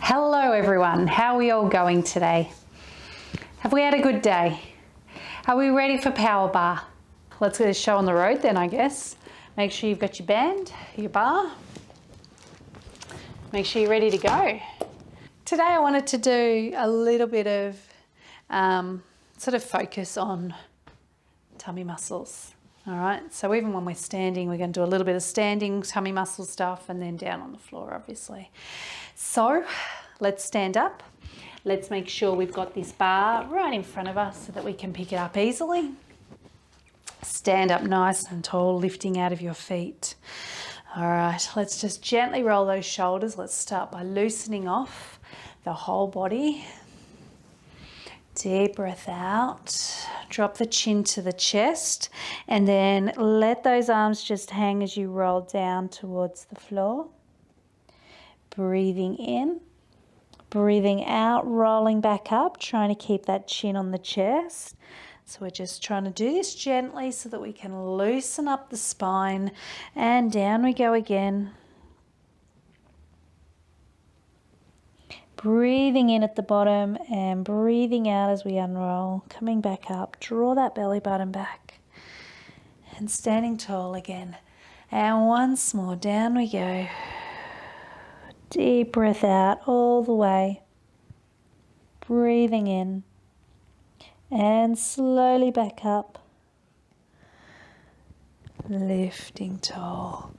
Hello everyone, how are we all going today? Have we had a good day? Are we ready for power bar? Let's get a show on the road then, I guess. Make sure you've got your band, your bar. Make sure you're ready to go. Today I wanted to do a little bit of sort of focus on tummy muscles. All right, so even when we're standing, we're going to do a little bit of standing tummy muscle stuff and then down on the floor, obviously. So let's stand up. Let's make sure we've got this bar right in front of us so that we can pick it up easily. Stand up nice and tall, lifting out of your feet. All right, let's just gently roll those shoulders. Let's start by loosening off the whole body. Deep breath out, drop the chin to the chest, and then let those arms just hang as you roll down towards the floor. Breathing in, breathing out, rolling back up, trying to keep that chin on the chest. So we're just trying to do this gently so that we can loosen up the spine, and down we go again. Breathing in at the bottom and breathing out as we unroll, coming back up, draw that belly button back and standing tall again. And once more, down we go. Deep breath out all the way, breathing in and slowly back up, lifting tall.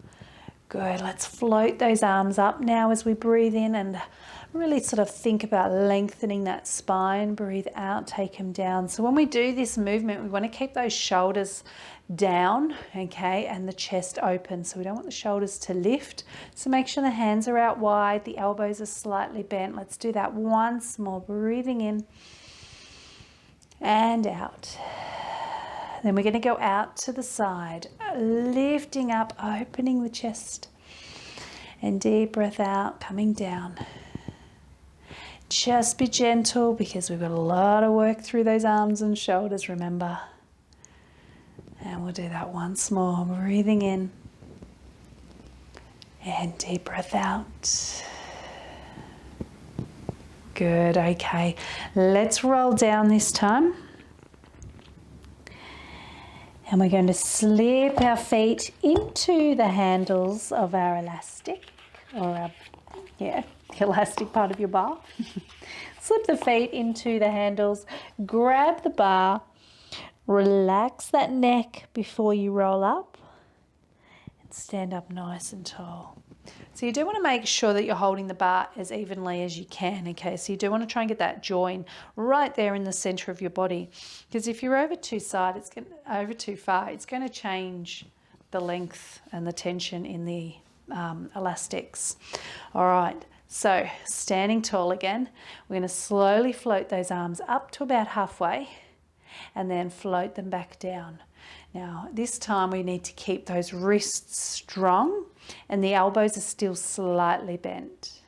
Good, let's float those arms up now as we breathe in and really sort of think about lengthening that spine. Breathe out, take them down. So when we do this movement, we want to keep those shoulders down, okay, and the chest open. So we don't want the shoulders to lift. So make sure the hands are out wide, the elbows are slightly bent. Let's do that once more. Breathing in and out. Then we're going to go out to the side, lifting up, opening the chest, and deep breath out, coming down. Just be gentle because we've got a lot of work through those arms and shoulders, remember. And we'll do that once more, breathing in and deep breath out. Good, okay. Let's roll down this time. And we're going to slip our feet into the handles of our elastic, or our, the elastic part of your bar. Slip the feet into the handles, grab the bar, relax that neck before you roll up, and stand up nice and tall. So you do want to make sure that you're holding the bar as evenly as you can, okay? So you do want to try and get that join right there in the center of your body, because if you're over too far, it's going to change the length and the tension in the elastics. All right, so standing tall again, we're going to slowly float those arms up to about halfway and then float them back down. Now, this time we need to keep those wrists strong and the elbows are still slightly bent.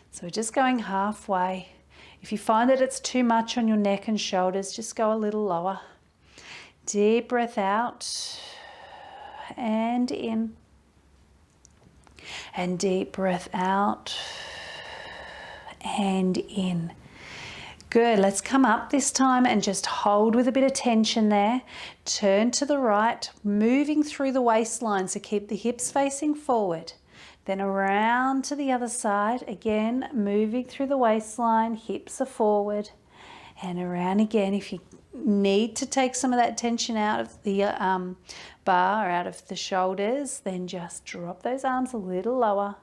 So we're just going halfway. If you find that it's too much on your neck and shoulders, just go a little lower. Deep breath out and in. And deep breath out and in. Good, let's come up this time and just hold with a bit of tension there. Turn to the right, moving through the waistline, so keep the hips facing forward. Then around to the other side, again, moving through the waistline, hips are forward. And around again. If you need to take some of that tension out of the bar, or out of the shoulders, then just drop those arms a little lower.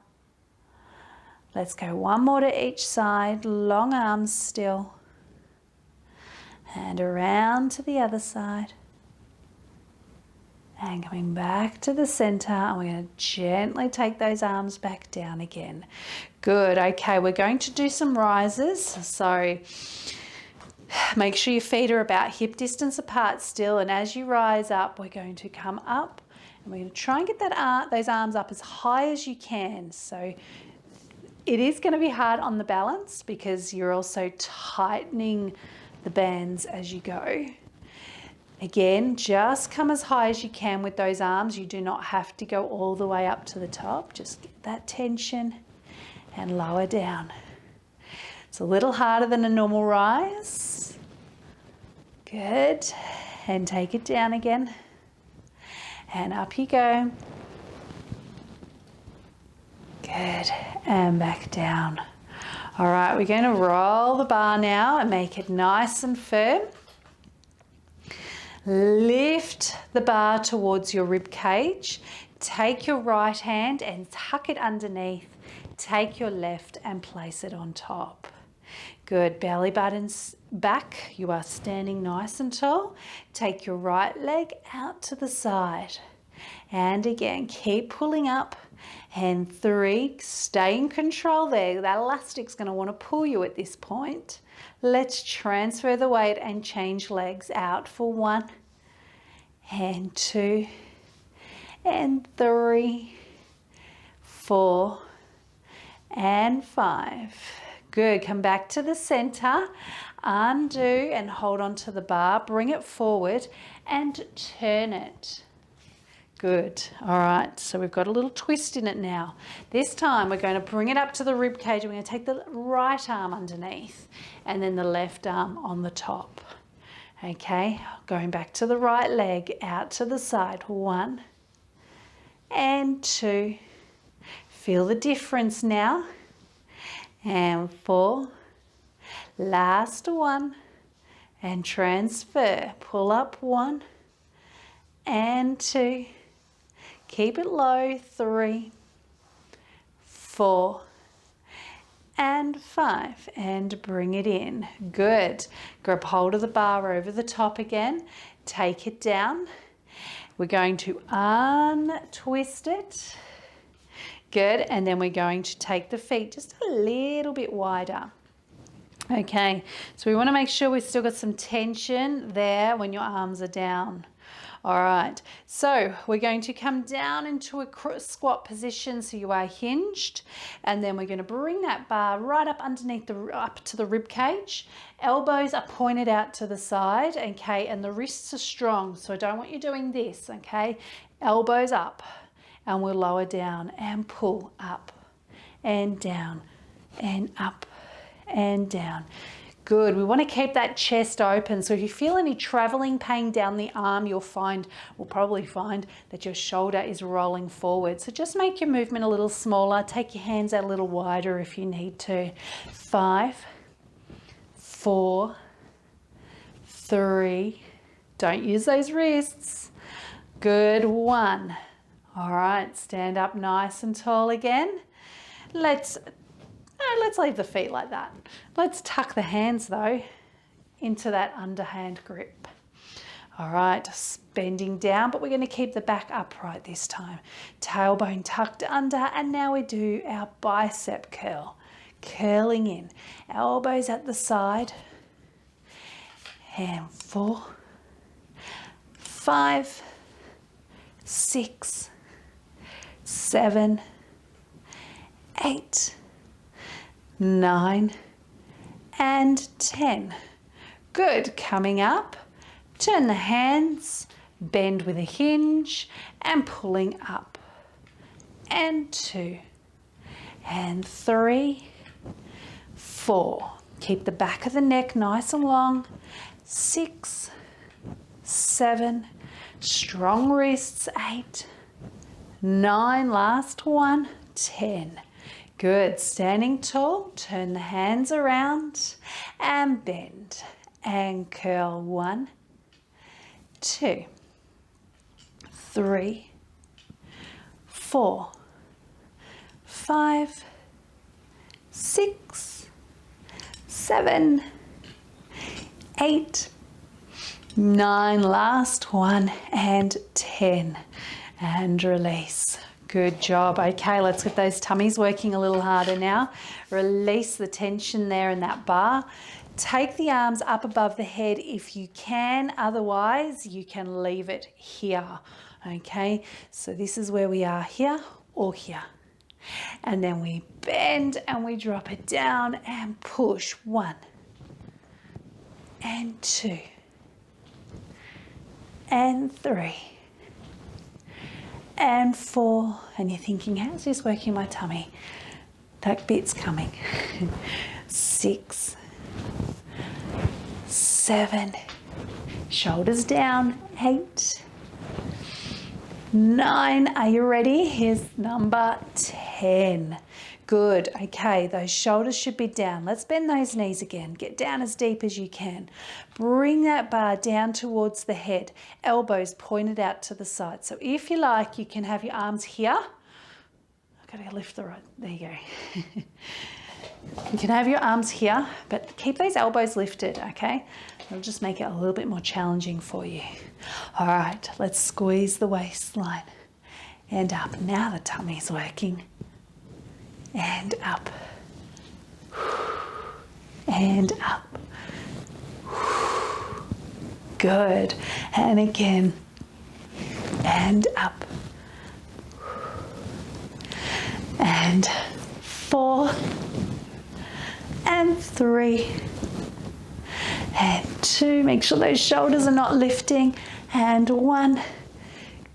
Let's go one more to each side, long arms still. And around to the other side. And coming back to the center, and we're going to gently take those arms back down again. Good, okay, we're going to do some rises. So make sure your feet are about hip distance apart still, and as you rise up, we're going to come up and we're going to try and get those arms up as high as you can. So it is going to be hard on the balance because you're also tightening the bands as you go. Again, just come as high as you can with those arms. You do not have to go all the way up to the top. Just get that tension and lower down. It's a little harder than a normal rise. Good. And take it down again. And up you go. Good. And back down. All right, we're going to roll the bar now and make it nice and firm. Lift the bar towards your rib cage. Take your right hand and tuck it underneath. Take your left and place it on top. Good. Belly button's back. You are standing nice and tall. Take your right leg out to the side. And again, keep pulling up. And 3, stay in control there. That elastic's going to want to pull you at this point. Let's transfer the weight and change legs out for 1 and 2 and 3, 4 and 5. Good. Come back to the center. Undo and hold on to the bar. Bring it forward and turn it. Good. All right, so we've got a little twist in it now. This time we're going to bring it up to the rib cage. We're going to take the right arm underneath and then the left arm on the top. Okay, going back to the right leg, out to the side. 1 and 2. Feel the difference now. And 4. Last one. And transfer. Pull up 1 and 2. Keep it low. 3, 4 and 5, and bring it in. Good. Grab hold of the bar over the top again. Take it down. We're going to untwist it. Good. And then we're going to take the feet just a little bit wider. Okay, so we want to make sure we've still got some tension there when your arms are down. All right, so we're going to come down into a squat position so you are hinged, and then we're going to bring that bar right up underneath up to the rib cage. Elbows are pointed out to the side, okay, and the wrists are strong, so I don't want you doing this, okay? Elbows up, and we'll lower down and pull up and down and up and down. Good. We want to keep that chest open. So if you feel any traveling pain down the arm, we'll probably find that your shoulder is rolling forward. So just make your movement a little smaller. Take your hands out a little wider if you need to. 5, 4, 3. Don't use those wrists. Good. 1. All right. Stand up nice and tall again. Let's leave the feet like that. Let's tuck the hands though into that underhand grip. All right, bending down, but we're going to keep the back upright this time. Tailbone tucked under, and now we do our bicep curl. Curling in. Elbows at the side. And 4, 5, 6, 7, 8, 9 and 10. Good. Coming up, turn the hands, bend with a hinge and pulling up. And 2 and 3, 4. Keep the back of the neck nice and long. 6, 7. Strong wrists. 8, 9. Last one. 10. Good. Standing tall, turn the hands around and bend and curl. 1, 2, 3, 4, 5, 6, 7, 8, 9. Last one and 10. And release. Good job. Okay, let's get those tummies working a little harder now. Release the tension there in that bar. Take the arms up above the head if you can. Otherwise, you can leave it here. Okay, so this is where we are, here or here. And then we bend and we drop it down and push. 1 and 2 and 3. And 4, and you're thinking, how's this working my tummy? That bit's coming. 6, 7, shoulders down. 8, 9, are you ready? Here's number 10. Good. Okay, those shoulders should be down. Let's bend those knees again. Get down as deep as you can. Bring that bar down towards the head. Elbows pointed out to the side. So if you like, you can have your arms here. I've got to lift the right. There you go. You can have your arms here, but keep those elbows lifted, okay? It'll just make it a little bit more challenging for you. All right, let's squeeze the waistline and up. Now the tummy's working. And up. And up. Good. And again. And up. And 4. And 3. And 2. Make sure those shoulders are not lifting. And 1.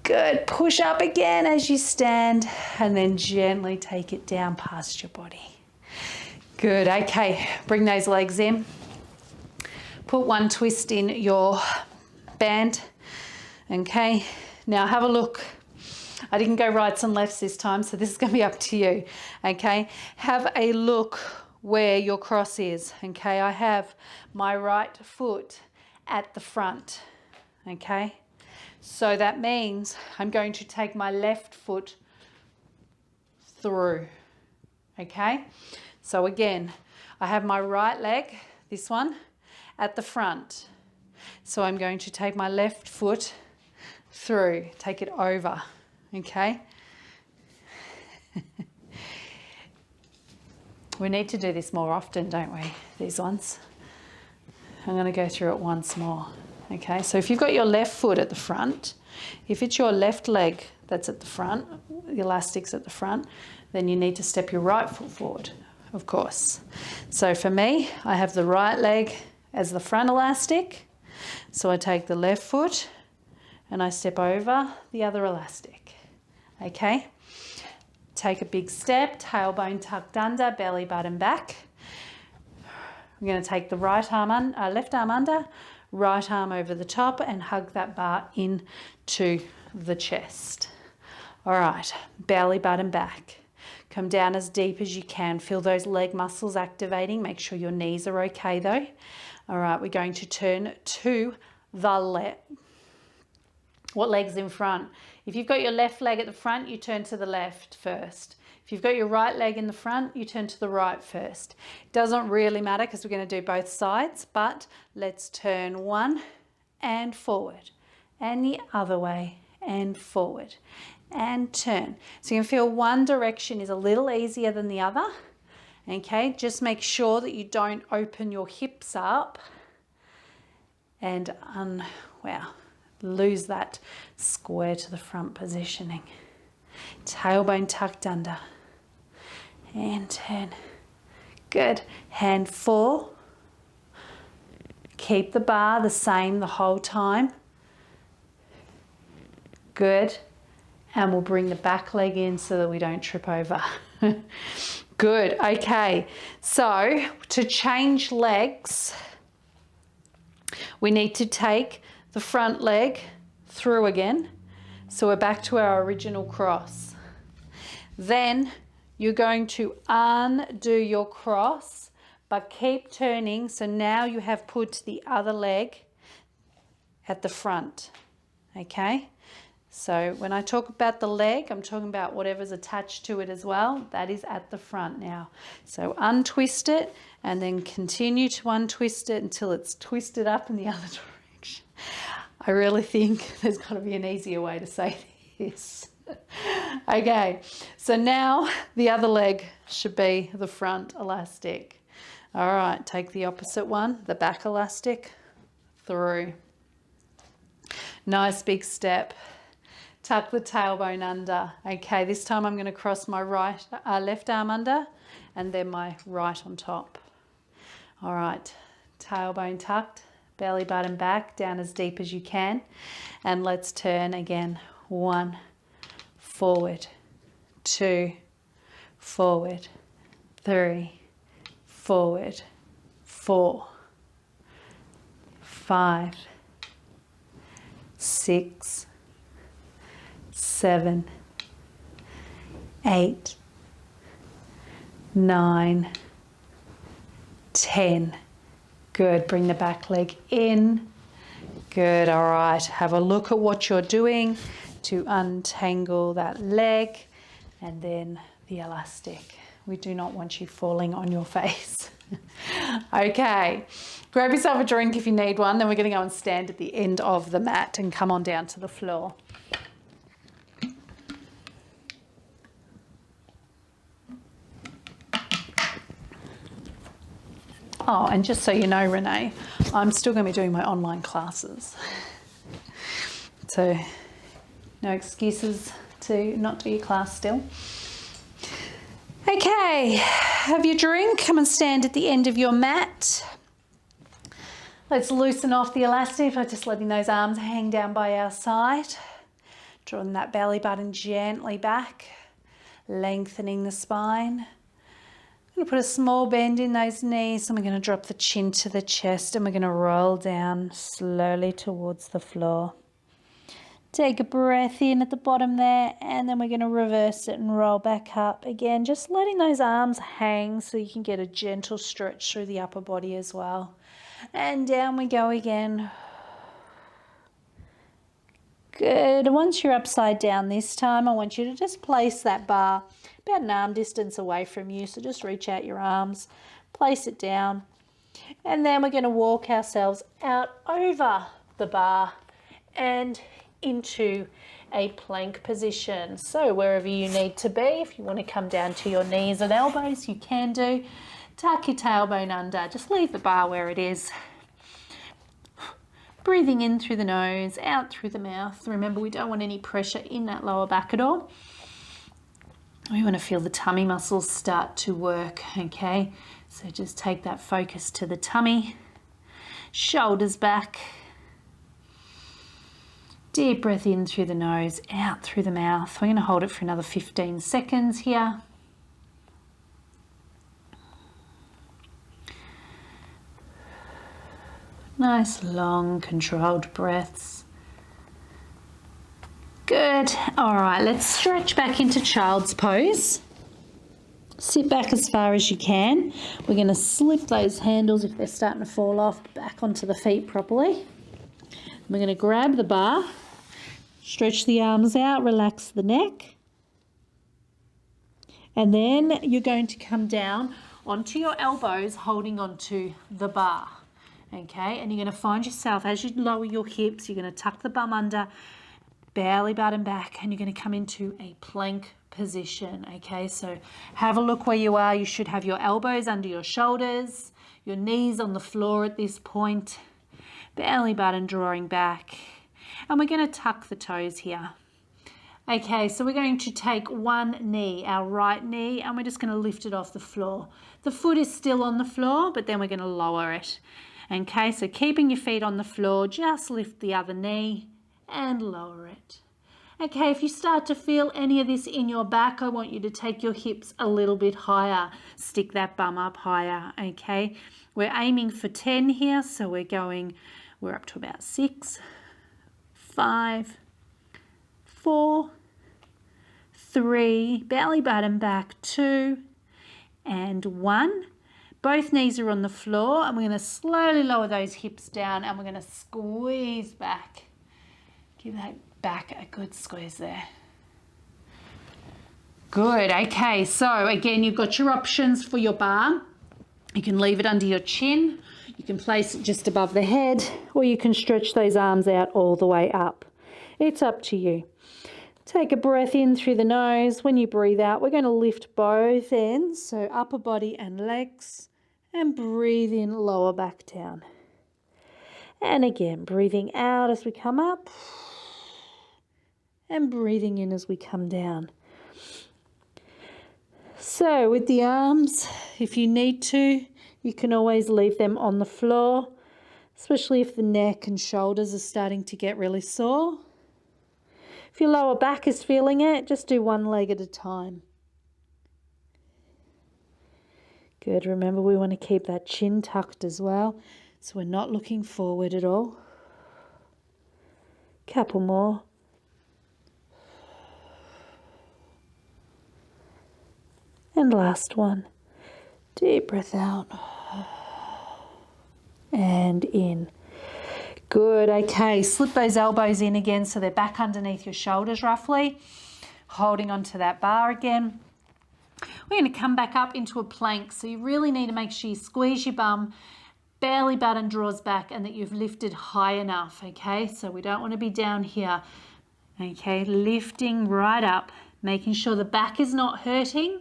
Good. Push up again as you stand and then gently take it down past your body. Good. Okay. Bring those legs in. Put one twist in your band. Okay. Now have a look. I didn't go rights and lefts this time, so this is going to be up to you. Okay. Have a look where your cross is. Okay. I have my right foot at the front. Okay. So that means I'm going to take my left foot through, okay? So again, I have my right leg, this one, at the front. So I'm going to take my left foot through, take it over, okay? We need to do this more often, don't we, these ones? I'm going to go through it once more. Okay, so if you've got your left foot at the front, if it's your left leg that's at the front, the elastic's at the front, then you need to step your right foot forward, of course. So for me, I have the right leg as the front elastic. So I take the left foot and I step over the other elastic. Okay, take a big step, tailbone tucked under, belly button back. I'm going to take the left arm under, right arm over the top and hug that bar into the chest. All right, belly button back. Come down as deep as you can. Feel those leg muscles activating. Make sure your knees are okay though. All right, we're going to turn to the left. What leg's in front? If you've got your left leg at the front, you turn to the left first. If you've got your right leg in the front, you turn to the right first. It doesn't really matter because we're going to do both sides, but let's turn one and forward and the other way and forward and turn. So you can feel one direction is a little easier than the other. Okay, just make sure that you don't open your hips up and lose that square to the front positioning. Tailbone tucked under. And turn. Good. Hand 4. Keep the bar the same the whole time. Good. And we'll bring the back leg in so that we don't trip over. Good. Okay. So to change legs, we need to take the front leg through again. So we're back to our original cross. Then you're going to undo your cross, but keep turning. So now you have put the other leg at the front, okay? So when I talk about the leg, I'm talking about whatever's attached to it as well. That is at the front now. So untwist it and then continue to untwist it until it's twisted up in the other direction. I really think there's got to be an easier way to say this. Okay, so now the other leg should be the front elastic. All right, take the opposite one, the back elastic, through. Nice big step. Tuck the tailbone under. Okay, this time I'm going to cross my left arm under and then my right on top. All right, tailbone tucked, belly button back, down as deep as you can. And let's turn again. 1, forward, 2, forward, 3, forward, 4, 5, 6, 7, 8, 9, 10. Good. Bring the back leg in. Good. All right. Have a look at what you're doing to untangle that leg and then the elastic. We do not want you falling on your face. Okay. Grab yourself a drink if you need one. Then we're going to go and stand at the end of the mat and come on down to the floor. Oh, and just so you know, Renee, I'm still going to be doing my online classes. So no excuses to not do your class still. Okay, have your drink. Come and stand at the end of your mat. Let's loosen off the elastic by just letting those arms hang down by our side. Drawing that belly button gently back, lengthening the spine. I'm going to put a small bend in those knees and we're going to drop the chin to the chest and we're going to roll down slowly towards the floor. Take a breath in at the bottom there and then we're going to reverse it and roll back up again, just letting those arms hang so you can get a gentle stretch through the upper body as well. And down we go again. Good. Once you're upside down this time, I want you to just place that bar about an arm distance away from you. So just reach out your arms, place it down, and then we're going to walk ourselves out over the bar and into a plank position. So wherever you need to be, if you want to come down to your knees and elbows, you can do. Tuck your tailbone under. Just leave the bar where it is. Breathing in through the nose, out through the mouth. Remember, we don't want any pressure in that lower back at all. We want to feel the tummy muscles start to work, okay? So just take that focus to the tummy, shoulders back. Deep breath in through the nose, out through the mouth. We're going to hold it for another 15 seconds here. Nice, long, controlled breaths. Good. All right, let's stretch back into child's pose. Sit back as far as you can. We're going to slip those handles, if they're starting to fall off, back onto the feet properly. We're going to grab the bar, stretch the arms out, relax the neck. And then you're going to come down onto your elbows, holding onto the bar. Okay, and you're going to find yourself, as you lower your hips, you're going to tuck the bum under, belly button back, and you're going to come into a plank position. Okay, so have a look where you are. You should have your elbows under your shoulders, your knees on the floor at this point, belly button drawing back, and we're going to tuck the toes here. Okay, so we're going to take one knee, our right knee, and we're just going to lift it off the floor. The foot is still on the floor, but then we're going to lower it. Okay, so keeping your feet on the floor, just lift the other knee and lower it. Okay, if you start to feel any of this in your back, I want you to take your hips a little bit higher. Stick that bum up higher, okay? We're aiming for 10 here, so we're up to about 6, 5, 4, 3, belly button back, 2, and 1. Both knees are on the floor and we're going to slowly lower those hips down and we're going to squeeze back. Give that back a good squeeze there. Good. Okay, so again, you've got your options for your bar. You can leave it under your chin. You can place it just above the head, or you can stretch those arms out all the way up. It's up to you. Take a breath in through the nose. When you breathe out, we're going to lift both ends, so upper body and legs, and breathe in, lower back down. And again, breathing out as we come up, and breathing in as we come down. So with the arms, if you need to, you can always leave them on the floor, especially if the neck and shoulders are starting to get really sore. If your lower back is feeling it, just do one leg at a time. Good. Remember, we want to keep that chin tucked as well, so we're not looking forward at all. Couple more. And last one. Deep breath out. And in. Good. Okay, slip those elbows in again so they're back underneath your shoulders roughly. Holding onto that bar again. We're going to come back up into a plank. So you really need to make sure you squeeze your bum, belly button draws back, and that you've lifted high enough, okay? So we don't want to be down here, okay? Lifting right up, making sure the back is not hurting.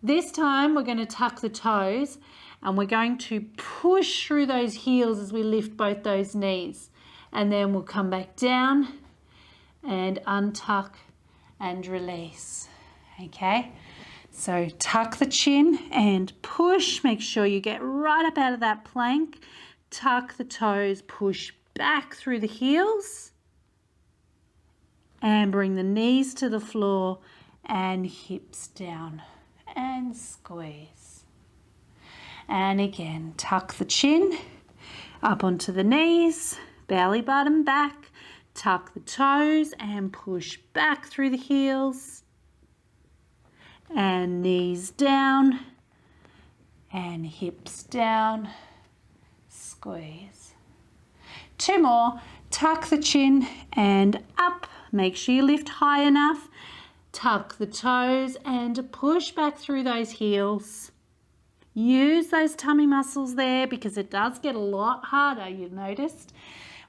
This time we're going to tuck the toes and we're going to push through those heels as we lift both those knees. And then we'll come back down and untuck and release, okay? So tuck the chin and push. Make sure you get right up out of that plank. Tuck the toes, push back through the heels and bring the knees to the floor and hips down and squeeze. And again, tuck the chin up onto the knees, belly button back, tuck the toes and push back through the heels and knees down and hips down, squeeze. Two more, tuck the chin and up, make sure you lift high enough, tuck the toes and push back through those heels. Use those tummy muscles there because it does get a lot harder, you've noticed,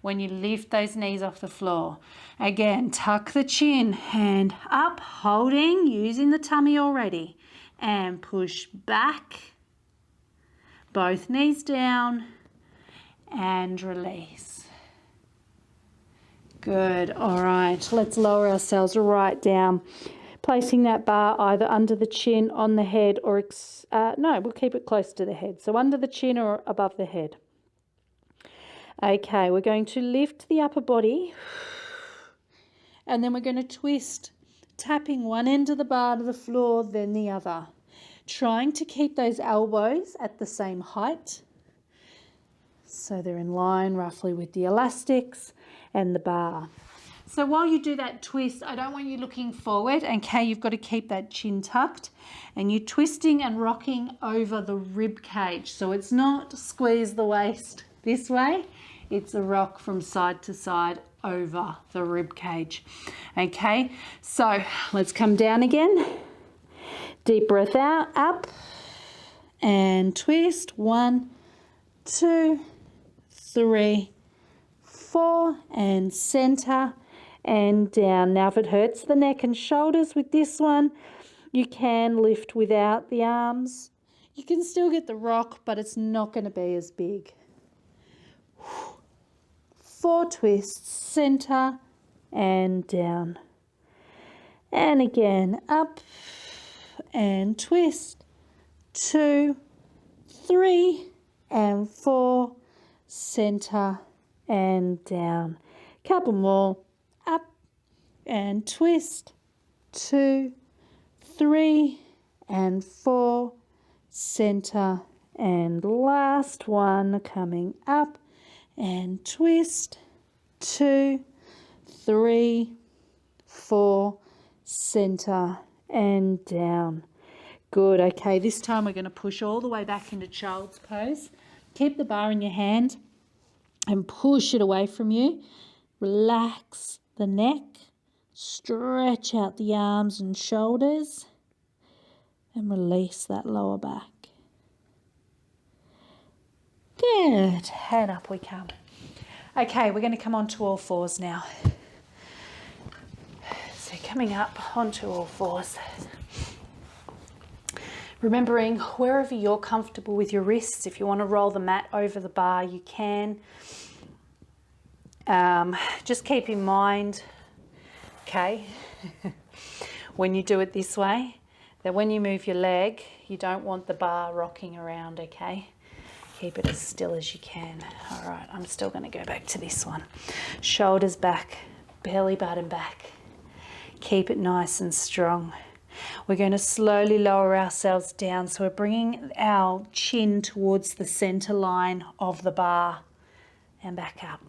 when you lift those knees off the floor. Again, tuck the chin and up, holding, using the tummy already, and push back, both knees down, and release. Good. All right, let's lower ourselves right down, placing that bar either under the chin, on the head, or no, we'll keep it close to the head. So under the chin or above the head. Okay, we're going to lift the upper body and then we're going to twist, tapping one end of the bar to the floor, then the other. Trying to keep those elbows at the same height so they're in line roughly with the elastics and the bar. So while you do that twist, I don't want you looking forward, okay? You've got to keep that chin tucked and you're twisting and rocking over the rib cage. So it's not squeeze the waist this way, it's a rock from side to side over the rib cage. Okay, so let's come down again. Deep breath out, up and twist. 1, 2, 3, 4 and center and down. Now if it hurts the neck and shoulders with this one, you can lift without the arms. You can still get the rock, but it's not going to be as big. 4 twists, center and down. And again, up and twist. 2, 3 and 4, center and down. Couple more, up and twist. 2, 3 and 4, center, and last one, coming up and twist. 2, 3, 4, center and down. Good. Okay, this time we're going to push all the way back into child's pose. Keep the bar in your hand and push it away from you. Relax the neck, stretch out the arms and shoulders, and release that lower back. Good. And up we come. Okay, we're going to come onto all fours now. So coming up onto all fours. Remembering wherever you're comfortable with your wrists, if you want to roll the mat over the bar, you can. Just keep in mind, okay, when you do it this way, that when you move your leg, you don't want the bar rocking around, okay? Keep it as still as you can. All right, I'm still going to go back to this one. Shoulders back, belly button back. Keep it nice and strong. We're going to slowly lower ourselves down. So we're bringing our chin towards the center line of the bar and back up.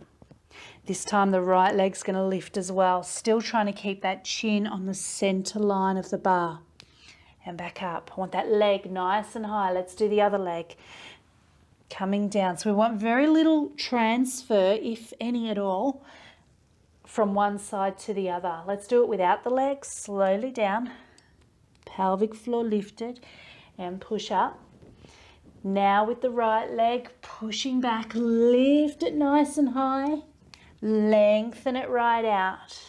This time the right leg's going to lift as well. Still trying to keep that chin on the center line of the bar and back up. I want that leg nice and high. Let's do the other leg. Coming down. So we want very little transfer, if any at all, from one side to the other. Let's do it without the legs. Slowly down. Pelvic floor lifted and push up. Now with the right leg, pushing back, lift it nice and high. Lengthen it right out.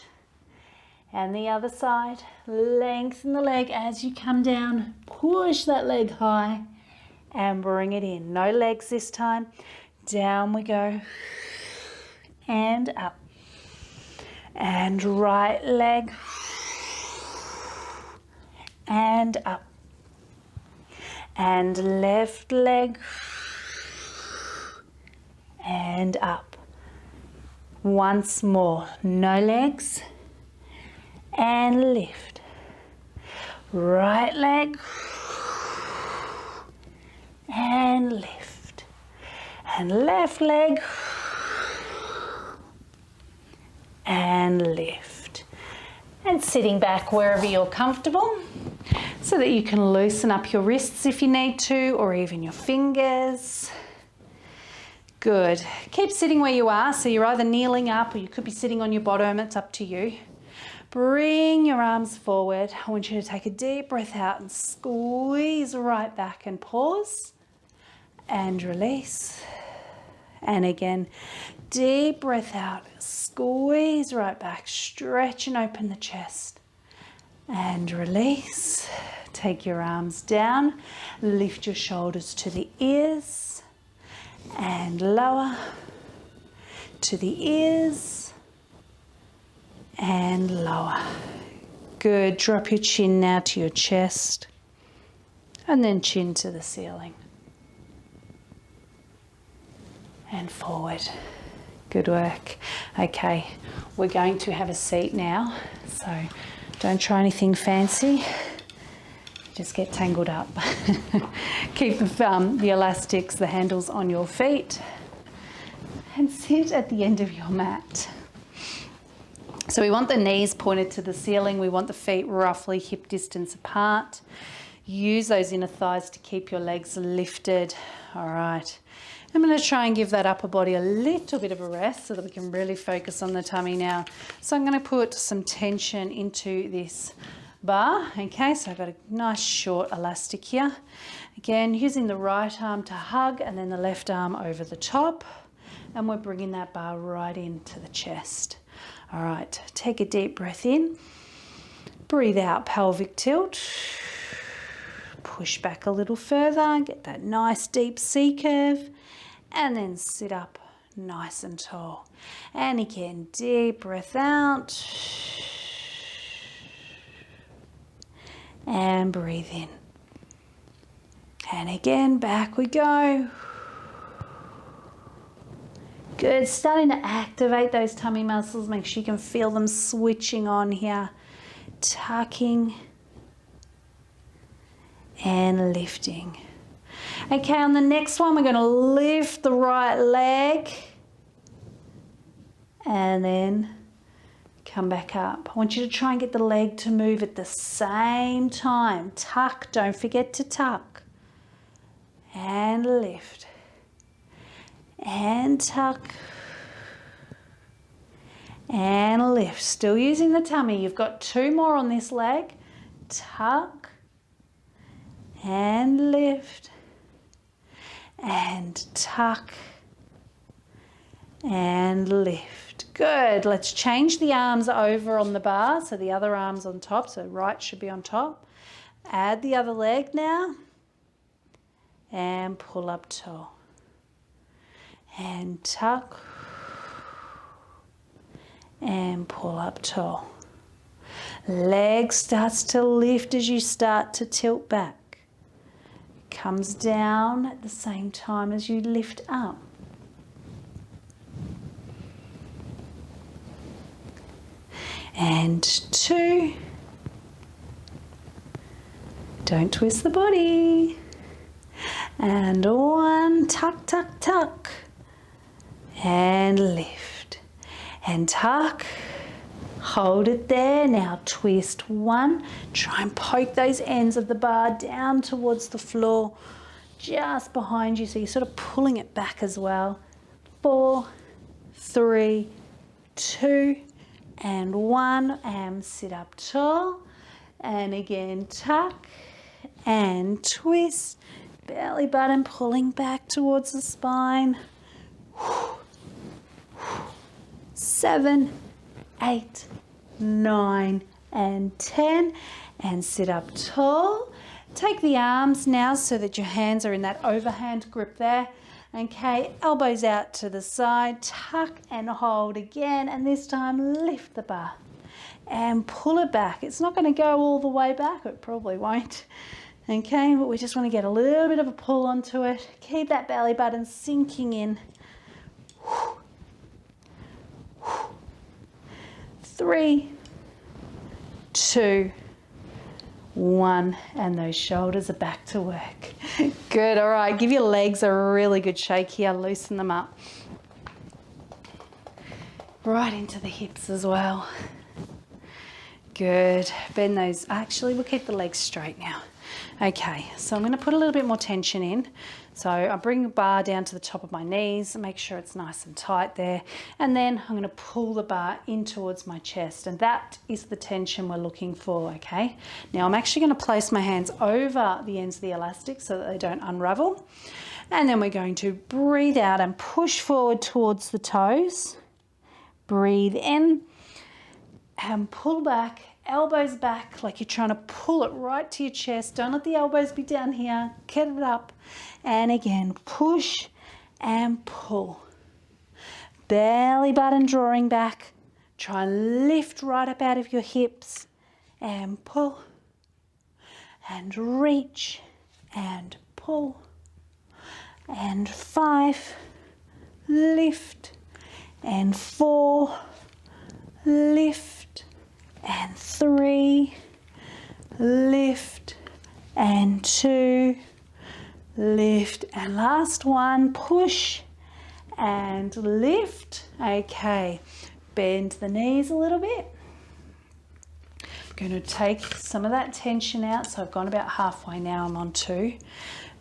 And the other side, lengthen the leg as you come down. Push that leg high and bring it in. No legs this time. Down we go. And up. And right leg. And up. And left leg. And up. Once more. No legs. And lift. Right leg. And lift. And left leg. And lift. And sitting back wherever you're comfortable so that you can loosen up your wrists if you need to, or even your fingers. Good. Keep sitting where you are. So you're either kneeling up or you could be sitting on your bottom. It's up to you. Bring your arms forward. I want you to take a deep breath out and squeeze right back and pause. And release. And again, deep breath out, squeeze right back, stretch and open the chest. And release. Take your arms down, lift your shoulders to the ears and lower to the ears and lower. Good. Drop your chin now to your chest and then chin to the ceiling. And forward. Good work. Okay, we're going to have a seat now, so don't try anything fancy. Just get tangled up. Keep the elastics, the handles on your feet, and sit at the end of your mat. So we want the knees pointed to the ceiling. We want the feet roughly hip distance apart. Use those inner thighs to keep your legs lifted. All right. I'm going to try and give that upper body a little bit of a rest so that we can really focus on the tummy now. So I'm going to put some tension into this bar. Okay, so I've got a nice short elastic here. Again, using the right arm to hug and then the left arm over the top. And we're bringing that bar right into the chest. All right, take a deep breath in. Breathe out, pelvic tilt. Push back a little further, get that nice deep C curve. And then sit up nice and tall. And again, deep breath out. And breathe in. And again, back we go. Good. Starting to activate those tummy muscles. Make sure you can feel them switching on here. Tucking and lifting. Okay, on the next one, we're going to lift the right leg and then come back up. I want you to try and get the leg to move at the same time. Tuck, don't forget to tuck. And lift. And tuck. And lift. Still using the tummy. You've got two more on this leg. Tuck. And lift. And tuck and lift. Good. Let's change the arms over on the bar. So the other arm's on top. So right should be on top. Add the other leg now. And pull up tall. And tuck. And pull up tall. Leg starts to lift as you start to tilt back. Comes down at the same time as you lift up. And 2. Don't twist the body. And one, tuck, tuck, tuck. And lift. And tuck. Hold it there. Now twist one. Try and poke those ends of the bar down towards the floor, just behind you. So you're sort of pulling it back as well. 4, 3, 2, and 1. And sit up tall. And again, tuck and twist. Belly button pulling back towards the spine. 7, 8, 9, and 10. And sit up tall. Take the arms now so that your hands are in that overhand grip there. Okay, elbows out to the side, tuck and hold again, and this time lift the bar and pull it back. It's not going to go all the way back, it probably won't. Okay, but we just want to get a little bit of a pull onto it. Keep that belly button sinking in. 3, 2, 1, and those shoulders are back to work. Good, all right, give your legs a really good shake here, loosen them up. Right into the hips as well. Good, bend those, actually we'll keep the legs straight now. Okay, so I'm going to put a little bit more tension in. So I bring the bar down to the top of my knees and make sure it's nice and tight there. And then I'm going to pull the bar in towards my chest, and that is the tension we're looking for, okay? Now I'm actually going to place my hands over the ends of the elastic so that they don't unravel. And then we're going to breathe out and push forward towards the toes. Breathe in and pull back. Elbows back like you're trying to pull it right to your chest. Don't let the elbows be down here. Get it up. And again, push and pull. Belly button drawing back. Try and lift right up out of your hips. And pull. And reach. And pull. And 5. Lift. And 4. Lift. And 3, lift, and 2, lift, and last one, push and lift. Okay, bend the knees a little bit. I'm going to take some of that tension out, so I've gone about halfway now, I'm on 2.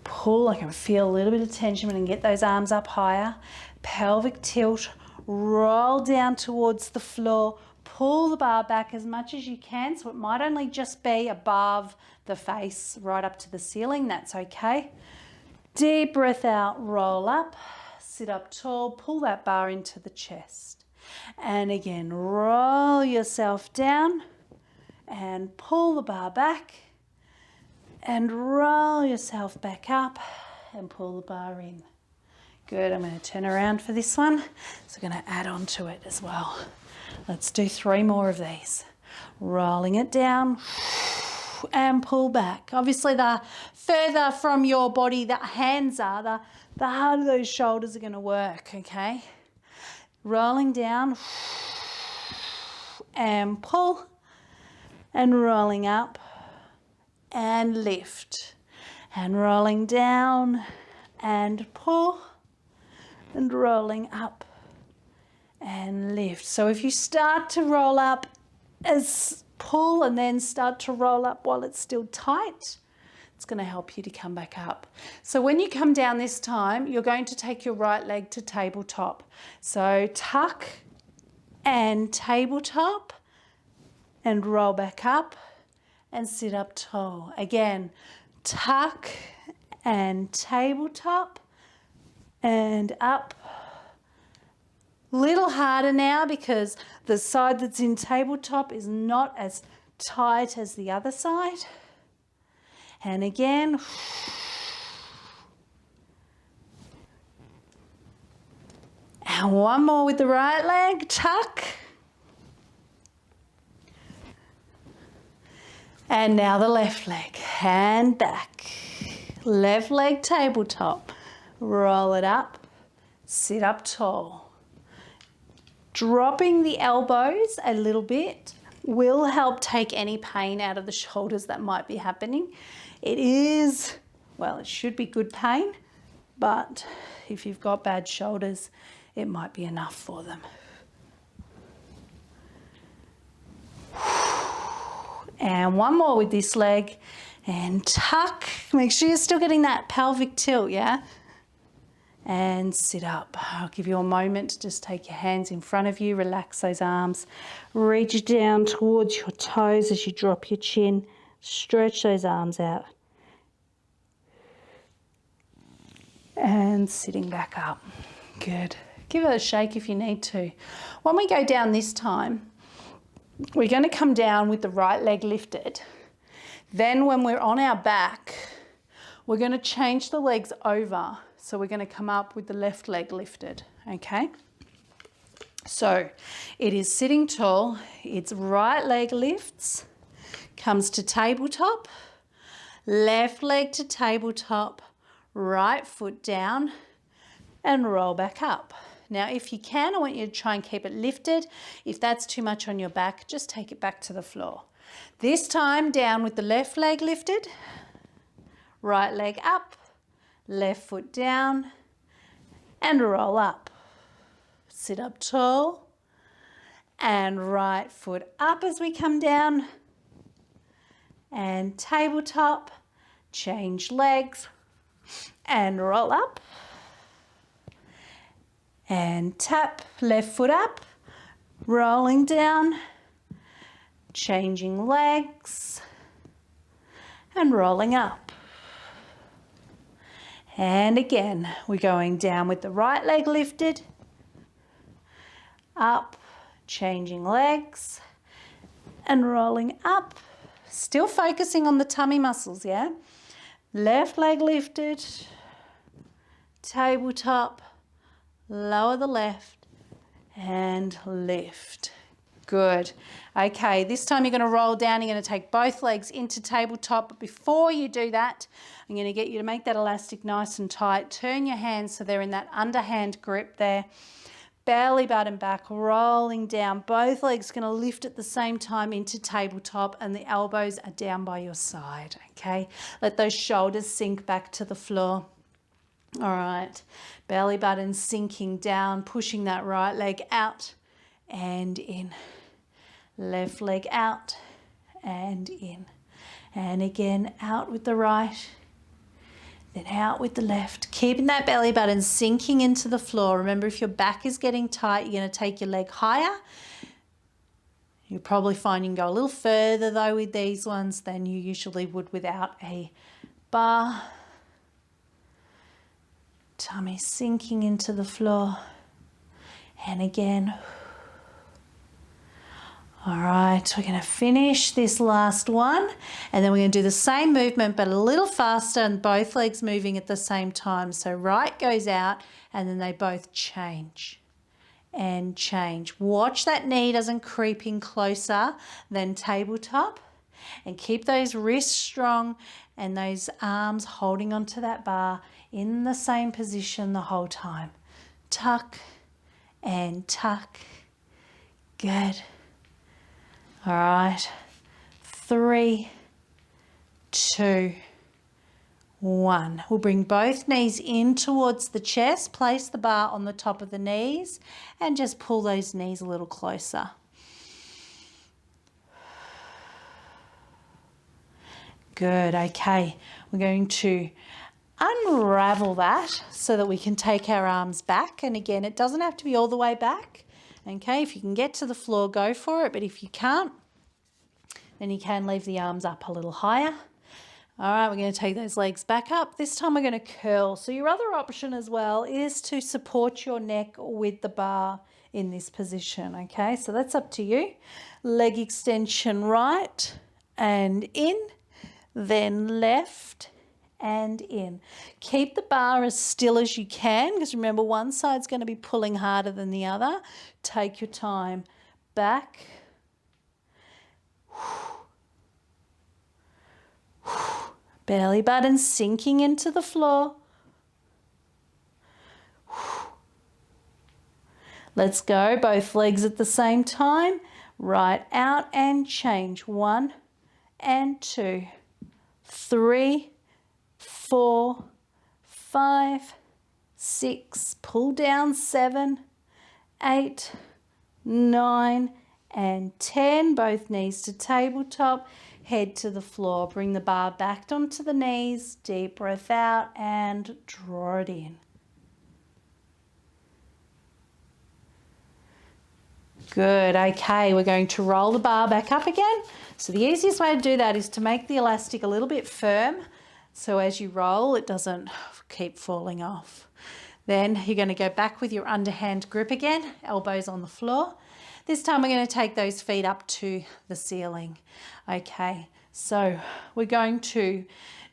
Pull, I can feel a little bit of tension and get those arms up higher. Pelvic tilt, roll down towards the floor. Pull the bar back as much as you can, so it might only just be above the face, right up to the ceiling. That's okay. Deep breath out, roll up, sit up tall, pull that bar into the chest. And again, roll yourself down and pull the bar back and roll yourself back up and pull the bar in. Good, I'm going to turn around for this one. So I'm going to add on to it as well. Let's do 3 more of these. Rolling it down and pull back. Obviously, the further from your body the hands are, the harder those shoulders are going to work, okay? Rolling down and pull and rolling up and lift and rolling down and pull and rolling up and lift. So if you start to roll up as pull and then start to roll up while it's still tight, it's going to help you to come back up. So when you come down this time, you're going to take your right leg to tabletop. So tuck and tabletop and roll back up and sit up tall. Again, tuck and tabletop and up. Little harder now because the side that's in tabletop is not as tight as the other side. And again. And one more with the right leg, tuck. And now the left leg, hand back. Left leg tabletop. Roll it up, sit up tall. Dropping the elbows a little bit will help take any pain out of the shoulders that might be happening. It is, well, it should be good pain, but if you've got bad shoulders, it might be enough for them. And one more with this leg, and tuck. Make sure you're still getting that pelvic tilt, yeah? And sit up. I'll give you a moment to just take your hands in front of you, relax those arms, reach down towards your toes as you drop your chin, stretch those arms out. And sitting back up. Good. Give it a shake if you need to. When we go down this time, we're going to come down with the right leg lifted. Then when we're on our back, we're going to change the legs over. So we're going to come up with the left leg lifted, okay? So it is sitting tall, it's right leg lifts, comes to tabletop, left leg to tabletop, right foot down, and roll back up. Now, if you can, I want you to try and keep it lifted. If that's too much on your back, just take it back to the floor. This time, down with the left leg lifted, right leg up, left foot down, and roll up. Sit up tall, and right foot up as we come down, and tabletop, change legs, and roll up. And tap, left foot up, rolling down, changing legs, and rolling up. And again, we're going down with the right leg lifted, up, changing legs, and rolling up. Still focusing on the tummy muscles, yeah? Left leg lifted, tabletop, lower the left and lift. Good. Okay, this time you're going to roll down. You're going to take both legs into tabletop. But before you do that, I'm going to get you to make that elastic nice and tight. Turn your hands so they're in that underhand grip there. Belly button back, rolling down. Both legs going to lift at the same time into tabletop, and the elbows are down by your side, okay? Let those shoulders sink back to the floor. All right, belly button sinking down, pushing that right leg out and in. Left leg out and in. And again, out with the right, then out with the left. Keeping that belly button sinking into the floor. Remember, if your back is getting tight, you're going to take your leg higher. You'll probably find you can go a little further though with these ones than you usually would without a bar. Tummy sinking into the floor. And again. All right, we're going to finish this last one, and then we're going to do the same movement but a little faster, and both legs moving at the same time. So right goes out, and then they both change and change. Watch that knee doesn't creep in closer than tabletop, and keep those wrists strong and those arms holding onto that bar in the same position the whole time. Tuck and tuck. Good. All right, 3, 2, 1. We'll bring both knees in towards the chest, place the bar on the top of the knees, and just pull those knees a little closer. Good, okay. We're going to unravel that so that we can take our arms back. And again, it doesn't have to be all the way back. Okay, if you can get to the floor, go for it. But if you can't, then you can leave the arms up a little higher. All right, we're going to take those legs back up. This time we're going to curl. So your other option as well is to support your neck with the bar in this position. Okay, so that's up to you. Leg extension right and in, then left and in. Keep the bar as still as you can, because remember, one side's going to be pulling harder than the other. Take your time. Back. Belly button sinking into the floor. Let's go. Both legs at the same time. Right out and change. 1 and 2. 3, 4, 5, 6, pull down 7, 8, 9, and 10. Both knees to tabletop, head to the floor. Bring the bar back onto the knees, deep breath out and draw it in. Good, okay, we're going to roll the bar back up again. So the easiest way to do that is to make the elastic a little bit firm, so as you roll it doesn't keep falling off. Then you're going to go back with your underhand grip again, elbows on the floor. This time we're going to take those feet up to the ceiling. Okay, so we're going to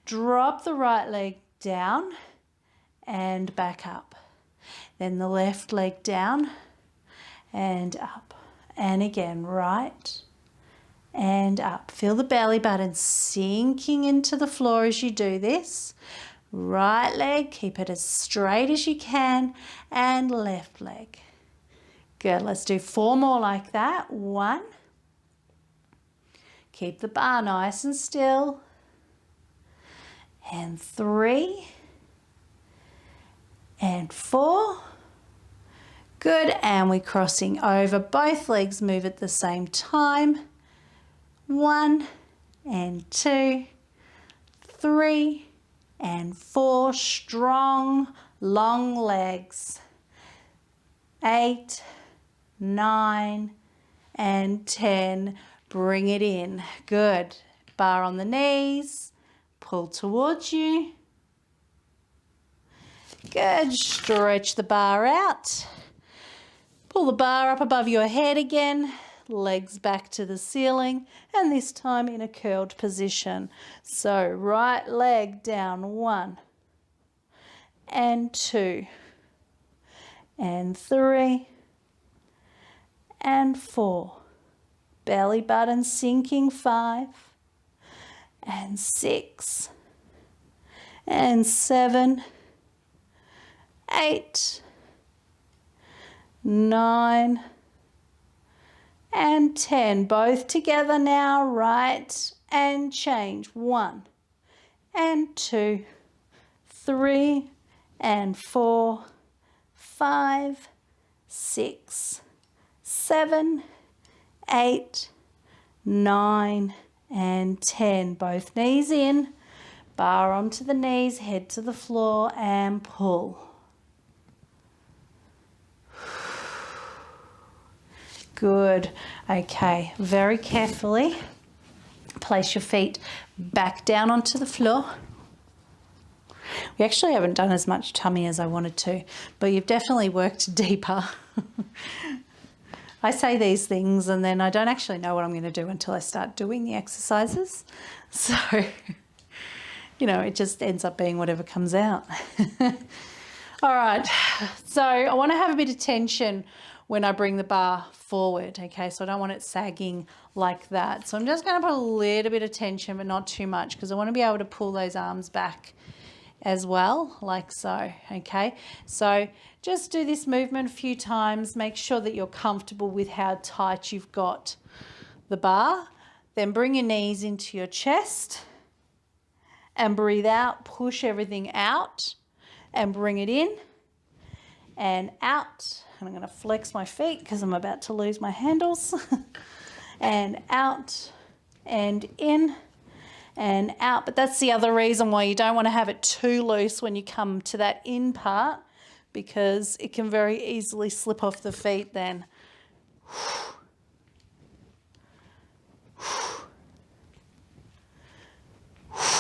drop the right leg down and back up. Then the left leg down and up. And again, right and up. Feel the belly button sinking into the floor as you do this. Right leg, keep it as straight as you can, and left leg. Good, let's do 4 more like that. 1. Keep the bar nice and still. And 3. And 4. Good, and we're crossing over. Both legs move at the same time. 1 and 2, 3 and 4. Strong, long legs. 8, 9 and 10. Bring it in. Good. Bar on the knees. Pull towards you. Good. Stretch the bar out. Pull the bar up above your head again, legs back to the ceiling, and this time in a curled position. So right leg down, 1 and 2 and 3 and 4. Belly button sinking, 5 and 6 and 7, 8, 9 and 10. Both together now, right and change. 1 and 2, 3 and 4, 5, 6, 7, 8, 9 and 10. Both knees in, bar onto the knees, head to the floor and pull. Good. Okay, very carefully place your feet back down onto the floor. We actually haven't done as much tummy as I wanted to, but you've definitely worked deeper. I say these things and then I don't actually know what I'm going to do until I start doing the exercises. So, you know, it just ends up being whatever comes out. All right, so I want to have a bit of tension when I bring the bar forward, okay? So I don't want it sagging like that. So I'm just going to put a little bit of tension, but not too much, because I want to be able to pull those arms back as well, like so, okay? So just do this movement a few times. Make sure that you're comfortable with how tight you've got the bar. Then bring your knees into your chest and breathe out. Push everything out and bring it in and out. And I'm going to flex my feet because I'm about to lose my handles. And out and in and out. But that's the other reason why you don't want to have it too loose when you come to that in part, because it can very easily slip off the feet then.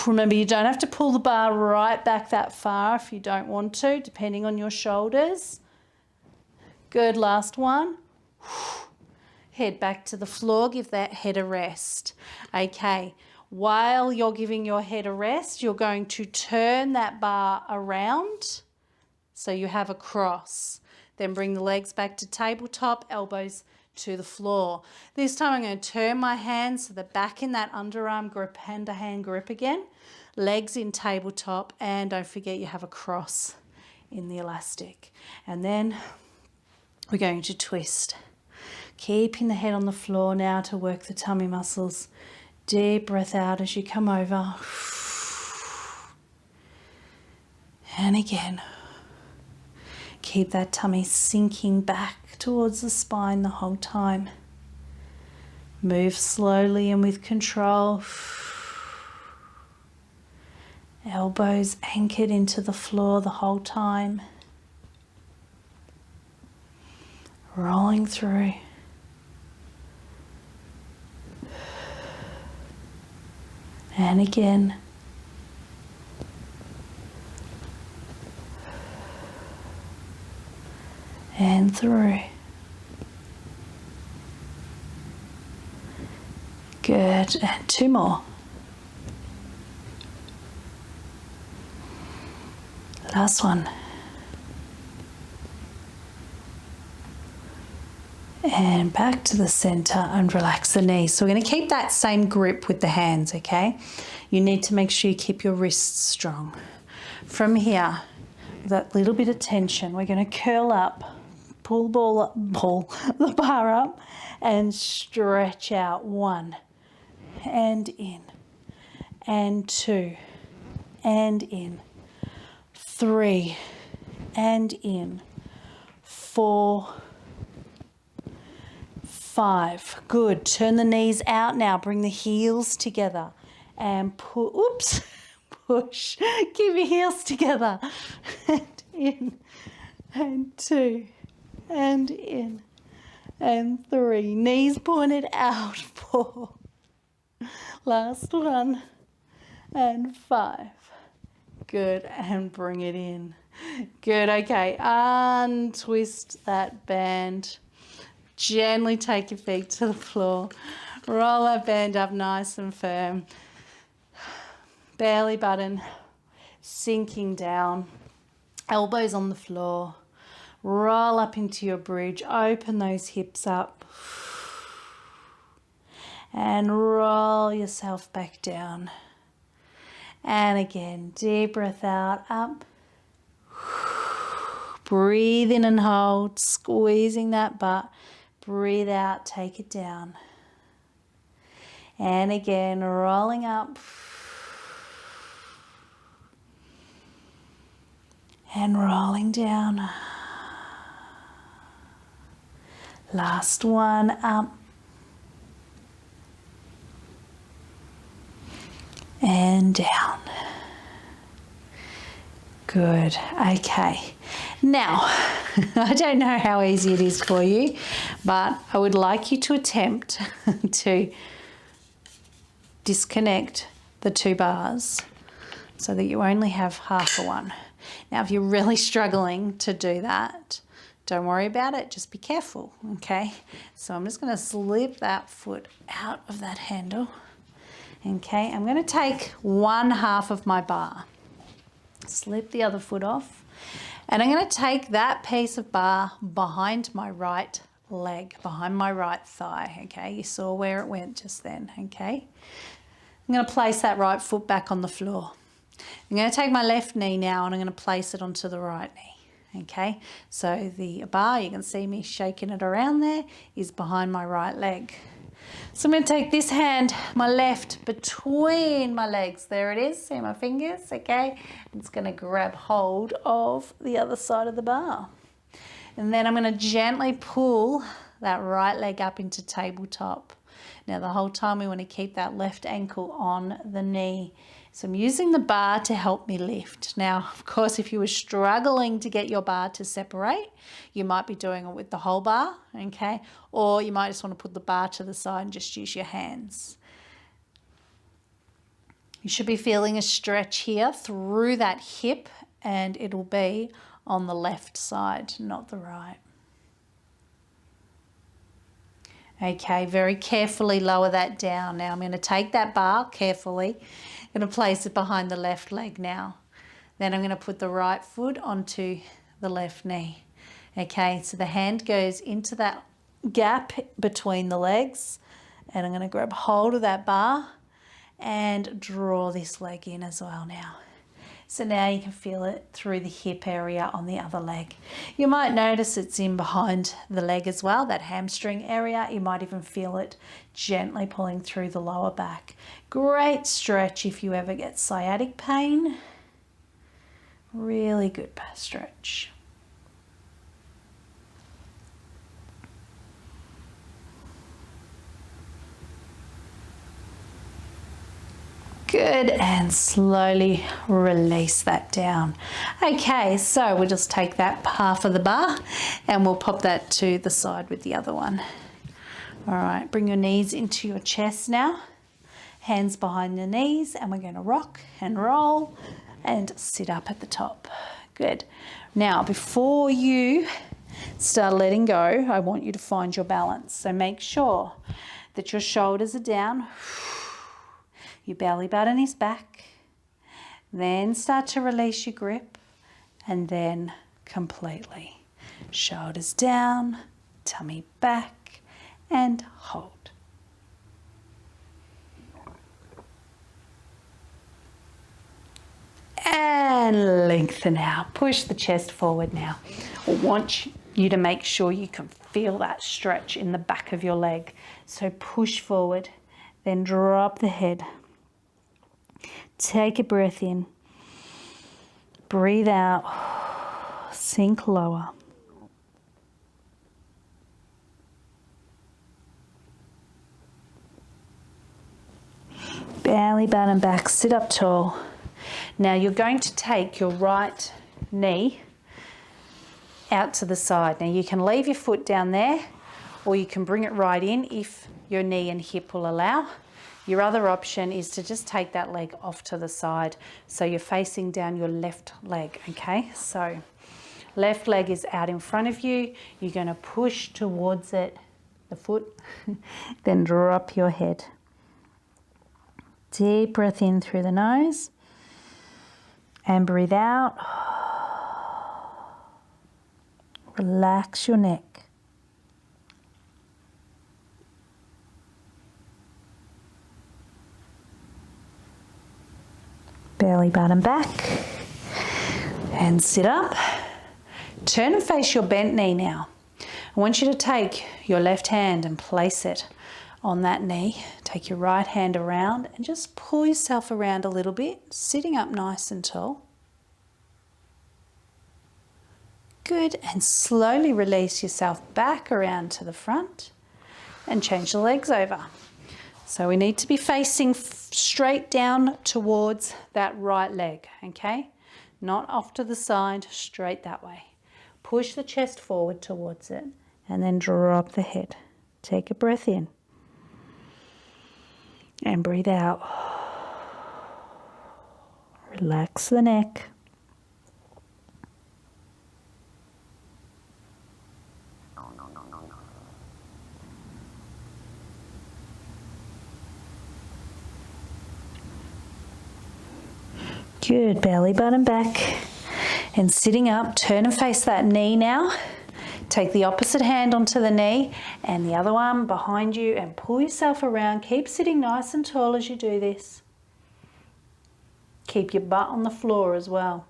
Remember, you don't have to pull the bar right back that far if you don't want to, depending on your shoulders. Good, last one. Head back to the floor, give that head a rest. Okay, while you're giving your head a rest, you're going to turn that bar around so you have a cross. Then bring the legs back to tabletop, elbows to the floor. This time I'm going to turn my hands so they're back in that underarm grip, underhand grip again. Legs in tabletop, and don't forget you have a cross in the elastic. And then we're going to twist. Keeping the head on the floor now to work the tummy muscles. Deep breath out as you come over. And again. Keep that tummy sinking back towards the spine the whole time. Move slowly and with control. Elbows anchored into the floor the whole time. Rolling through. And again. And through. Good. And 2 more. Last one. And back to the center and relax the knees. So we're going to keep that same grip with the hands, okay? You need to make sure you keep your wrists strong. From here, that little bit of tension, we're going to curl up. Pull the bar up and stretch out. 1 and in and 2 and in, 3 and in, 4, 5. Good. Turn the knees out now. Bring the heels together and push. Keep your heels together. And in and 2. And in and 3. Knees pointed out. 4. Last one. And 5. Good. And bring it in. Good. Okay. Untwist that band. Gently take your feet to the floor. Roll that band up nice and firm. Belly button sinking down. Elbows on the floor. Roll up into your bridge, open those hips up and roll yourself back down. And again, deep breath out, up. Breathe in and hold, squeezing that butt. Breathe out, take it down. And again, rolling up. And rolling down. Last one, up. And down. Good. Okay. Now, I don't know how easy it is for you, but I would like you to attempt to disconnect the 2 bars so that you only have half a one. Now, if you're really struggling to do that, don't worry about it, just be careful, okay? So I'm just going to slip that foot out of that handle, okay? I'm going to take 1/2 of my bar, slip the other foot off, and I'm going to take that piece of bar behind my right leg, behind my right thigh, okay? You saw where it went just then, okay? I'm going to place that right foot back on the floor. I'm going to take my left knee now and I'm going to place it onto the right knee. Okay, so the bar, you can see me shaking it around there, is behind my right leg. So I'm going to take this hand, my left, between my legs. There it is, see my fingers, okay? It's going to grab hold of the other side of the bar. And then I'm going to gently pull that right leg up into tabletop. Now the whole time we want to keep that left ankle on the knee. So I'm using the bar to help me lift. Now, of course, if you were struggling to get your bar to separate, you might be doing it with the whole bar, okay? Or you might just want to put the bar to the side and just use your hands. You should be feeling a stretch here through that hip, and it'll be on the left side, not the right. Okay, very carefully lower that down. Now I'm going to take that bar carefully. I'm going to place it behind the left leg now. Then I'm going to put the right foot onto the left knee. Okay, so the hand goes into that gap between the legs, and I'm going to grab hold of that bar and draw this leg in as well now. So now you can feel it through the hip area on the other leg. You might notice it's in behind the leg as well, that hamstring area. You might even feel it gently pulling through the lower back. Great stretch if you ever get sciatic pain. Really good stretch. Good, and slowly release that down. Okay, so we'll just take that half of the bar and we'll pop that to the side with the other one. All right, bring your knees into your chest now. Hands behind your knees, and we're going to rock and roll and sit up at the top. Good. Now, before you start letting go, I want you to find your balance. So make sure that your shoulders are down. Your belly button is back. Then start to release your grip, and then completely. Shoulders down, tummy back, and hold. And lengthen out. Push the chest forward now. I want you to make sure you can feel that stretch in the back of your leg. So push forward, then drop the head. Take a breath in. Breathe out. Sink lower. Belly button back, sit up tall. Now you're going to take your right knee out to the side. Now you can leave your foot down there, or you can bring it right in if your knee and hip will allow. Your other option is to just take that leg off to the side so you're facing down your left leg, okay? So left leg is out in front of you. You're going to push towards it, the foot, then drop your head. Deep breath in through the nose and breathe out. Relax your neck. Belly button back and sit up. Turn and face your bent knee now. I want you to take your left hand and place it on that knee. Take your right hand around and just pull yourself around a little bit, sitting up nice and tall. Good, and slowly release yourself back around to the front and change the legs over. So we need to be facing straight down towards that right leg, okay? Not off to the side, straight that way. Push the chest forward towards it and then drop the head. Take a breath in and breathe out. Relax the neck. Good, belly button back and sitting up. Turn and face that knee now. Take the opposite hand onto the knee and the other one behind you and pull yourself around. Keep sitting nice and tall as you do this. Keep your butt on the floor as well.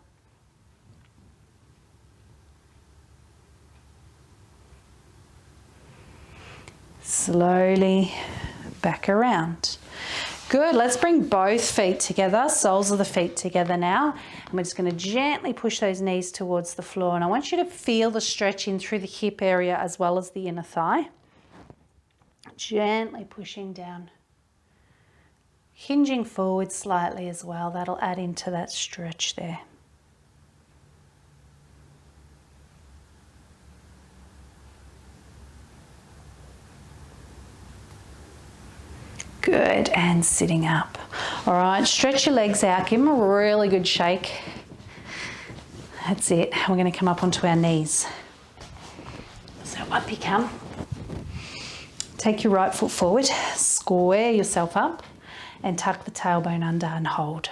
Slowly back around. Good, let's bring both feet together, soles of the feet together now. And we're just going to gently push those knees towards the floor. And I want you to feel the stretch in through the hip area as well as the inner thigh. Gently pushing down. Hinging forward slightly as well. That'll add into that stretch there. Good, and sitting up. All right, stretch your legs out, give them a really good shake. That's it. We're going to come up onto our knees. So up you come. Take your right foot forward, square yourself up, and tuck the tailbone under and hold.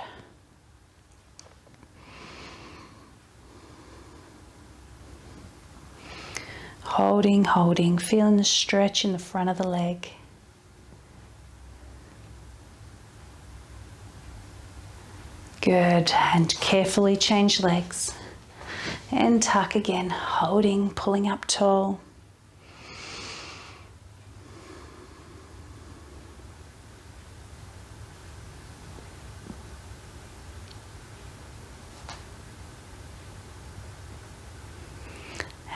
Holding, holding, feeling the stretch in the front of the leg. Good, and carefully change legs and tuck again, holding, pulling up tall.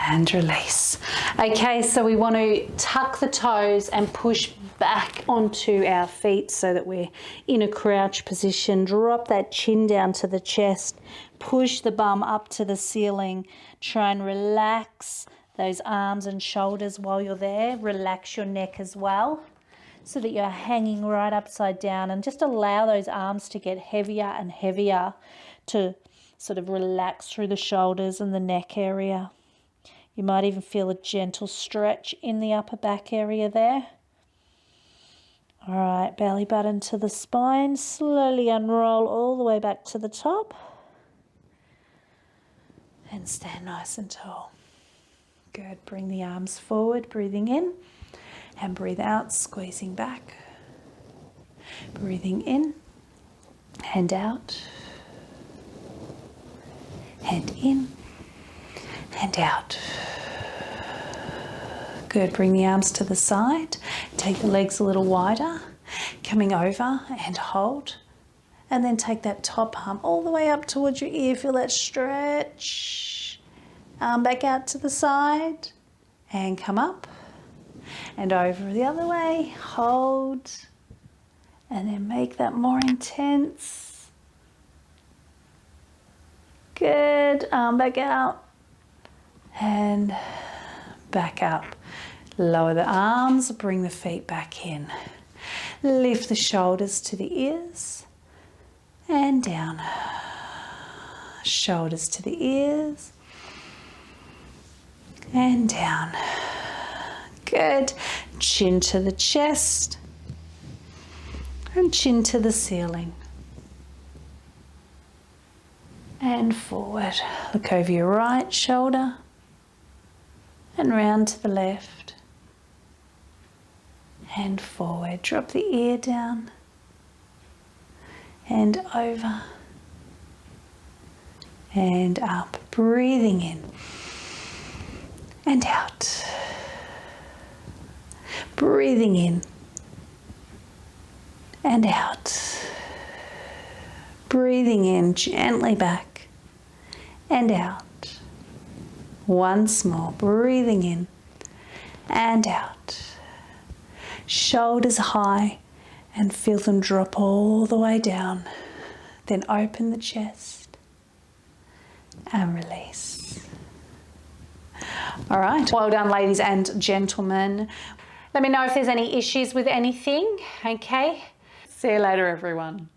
and release. Okay, so we want to tuck the toes and push back onto our feet so that we're in a crouch position. Drop that chin down to the chest, push the bum up to the ceiling. Try and relax those arms and shoulders while you're there. Relax your neck as well so that you're hanging right upside down, and just allow those arms to get heavier and heavier to sort of relax through the shoulders and the neck area. You might even feel a gentle stretch in the upper back area there. All right, belly button to the spine. Slowly unroll all the way back to the top. And stand nice and tall. Good. Bring the arms forward, breathing in. And breathe out, squeezing back. Breathing in and out. And in and out. Good. Bring the arms to the side. Take the legs a little wider. Coming over and hold. And then take that top arm all the way up towards your ear. Feel that stretch. Arm back out to the side. And come up. And over the other way. Hold. And then make that more intense. Good. Arm back out. And back up. Lower the arms, bring the feet back in. Lift the shoulders to the ears and down. Shoulders to the ears and down. Good. Chin to the chest and chin to the ceiling. And forward. Look over your right shoulder and round to the left. And forward. Drop the ear down and over and up. Breathing in and out. Breathing in and out. Breathing in gently back and out. Once more. Breathing in and out. Shoulders high and feel them drop all the way down. Then open the chest and release. All right, well done ladies and gentlemen. Let me know if there's any issues with anything, okay? See you later everyone.